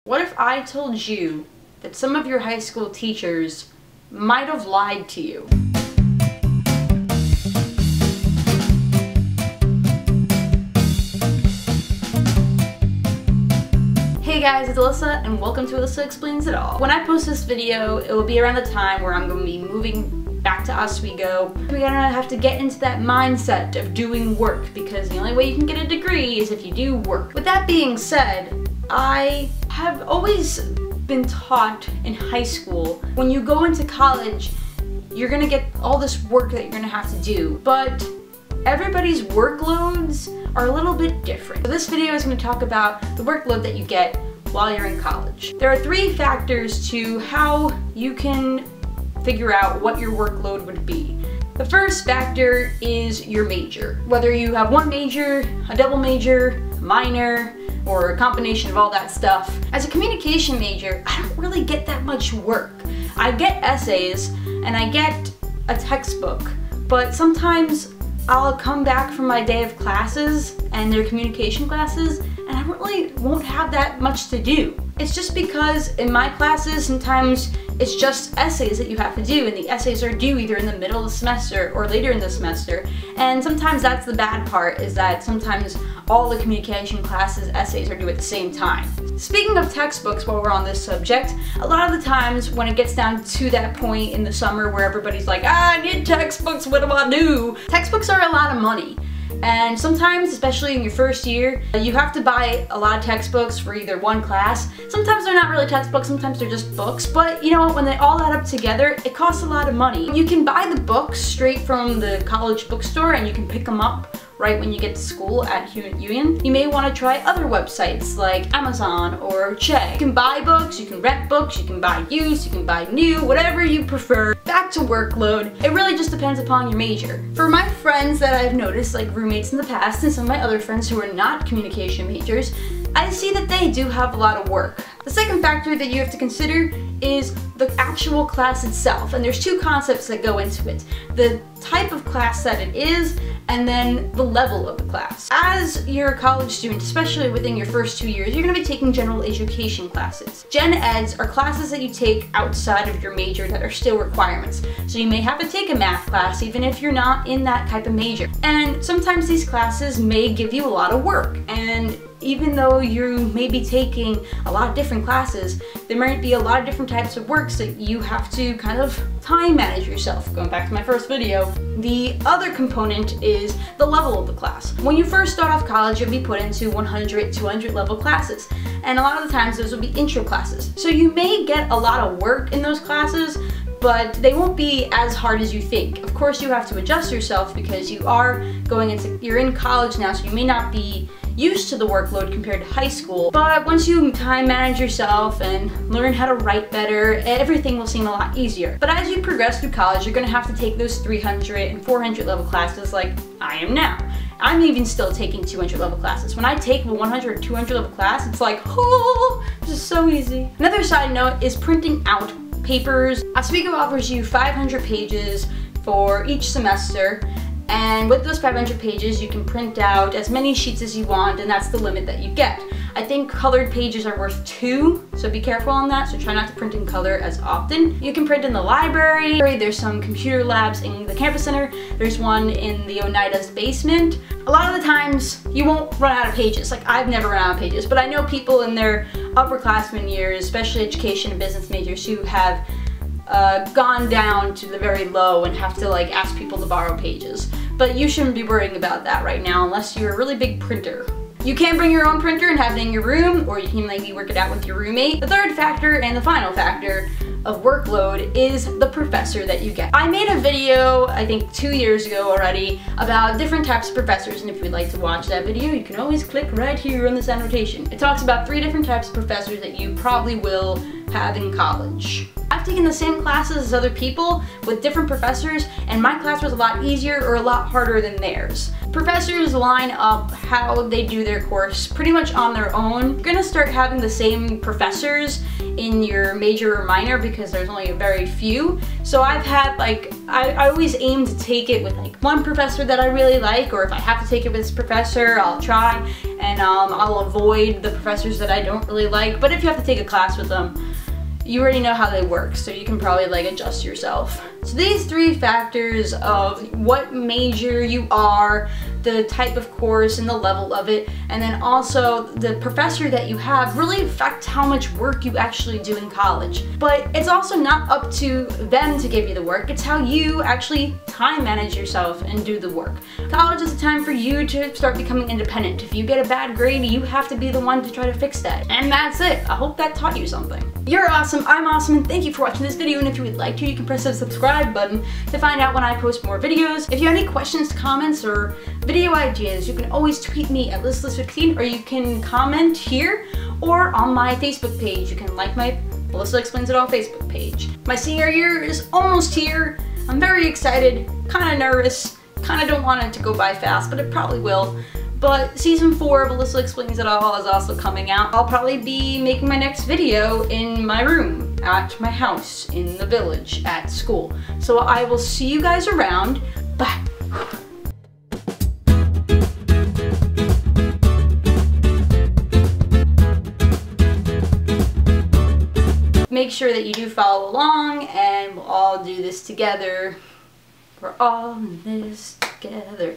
What if I told you that some of your high school teachers might have lied to you? Hey guys, it's Alyssa and welcome to Alyssa Explains It All. When I post this video, it will be around the time where I'm going to be moving back to Oswego. We're gonna have to get into that mindset of doing work because the only way you can get a degree is if you do work. With that being said, I have always been taught in high school, when you go into college, you're gonna get all this work that you're gonna have to do, but everybody's workloads are a little bit different. So this video is gonna talk about the workload that you get while you're in college. There are 3 factors to how you can figure out what your workload would be. The first factor is your major. Whether you have one major, a double major, a minor, or a combination of all that stuff. As a communication major, I don't really get that much work. I get essays and I get a textbook, but sometimes I'll come back from my day of classes and their communication classes and I really won't have that much to do. It's just because in my classes sometimes it's just essays that you have to do, and the essays are due either in the middle of the semester or later in the semester, and sometimes that's the bad part, is that sometimes all the communication classes essays are due at the same time. Speaking of textbooks, while we're on this subject, a lot of the times when it gets down to that point in the summer where everybody's like, I need textbooks, what do I do? Textbooks are a lot of money. And sometimes, especially in your first year, you have to buy a lot of textbooks for either one class. Sometimes they're not really textbooks, sometimes they're just books, but you know what, when they all add up together, it costs a lot of money. You can buy the books straight from the college bookstore and you can pick them up right when you get to school at Union. You may want to try other websites like Amazon or Che. You can buy books, you can rent books, you can buy used, you can buy new, whatever you prefer. Back to workload, it really just depends upon your major. For my friends that I've noticed, like roommates in the past, and some of my other friends who are not communication majors, I see that they do have a lot of work. The second factor that you have to consider is the actual class itself, and there's 2 concepts that go into it. The type of class that it is, and then the level of the class. As you're a college student, especially within your first 2 years, you're going to be taking general education classes. Gen Eds are classes that you take outside of your major that are still requirements. So you may have to take a math class even if you're not in that type of major. And sometimes these classes may give you a lot of work, and even though you may be taking a lot of different classes, there might be a lot of different types of works that you have to kind of time manage yourself. Going back to my first video, the other component is the level of the class. When you first start off college, you'll be put into 100, 200 level classes, and a lot of the times those will be intro classes. So you may get a lot of work in those classes, but they won't be as hard as you think. Of course, you have to adjust yourself because you're in college now, so you may not be used to the workload compared to high school, but once you time manage yourself and learn how to write better, everything will seem a lot easier. But as you progress through college, you're going to have to take those 300 and 400 level classes like I am now. I'm even still taking 200 level classes. When I take a 100 or 200 level class, it's like, oh, this is so easy. Another side note is printing out papers. Oswego offers you 500 pages for each semester, and with those 500 pages you can print out as many sheets as you want, and that's the limit that you get. I think colored pages are worth 2, so be careful on that, so try not to print in color as often. You can print in the library, there's some computer labs in the campus center, there's one in the Oneida's basement. A lot of the times you won't run out of pages, like I've never run out of pages, but I know people in their upperclassmen years, especially education and business majors, who have gone down to the very low and have to like ask people to borrow pages. But you shouldn't be worrying about that right now unless you're a really big printer. You can bring your own printer and have it in your room, or you can maybe work it out with your roommate. The third factor and the final factor of workload is the professor that you get. I made a video, I think 2 years ago already, about different types of professors, and if you'd like to watch that video, you can always click right here on this annotation. It talks about 3 different types of professors that you probably will have in college. I've taken the same classes as other people with different professors, and my class was a lot easier or a lot harder than theirs. Professors line up how they do their course pretty much on their own. You're gonna start having the same professors in your major or minor because there's only a very few. So I've had like I always aim to take it with like one professor that I really like, or if I have to take it with this professor, I'll try, and I'll avoid the professors that I don't really like. But if you have to take a class with them, you already know how they work, so you can probably like adjust yourself. So these 3 factors of what major you are, the type of course and the level of it, and then also the professor that you have really affect how much work you actually do in college. But it's also not up to them to give you the work, it's how you actually time manage yourself and do the work. College is a time for you to start becoming independent. If you get a bad grade, you have to be the one to try to fix that. And that's it. I hope that taught you something. You're awesome, I'm awesome, and thank you for watching this video, and if you would like to, you can press the subscribe button to find out when I post more videos. If you have any questions, comments, or video ideas, you can always tweet me at Alyssa16, or you can comment here or on my Facebook page. You can like my Alyssa Explains It All Facebook page. My senior year is almost here. I'm very excited, kind of nervous, kind of don't want it to go by fast, but it probably will. But season 4 of Alyssa Explains It All is also coming out. I'll probably be making my next video in my room, at my house, in the village, at school. So I will see you guys around. Bye. Make sure that you do follow along, and we'll all do this together. We're all in this together.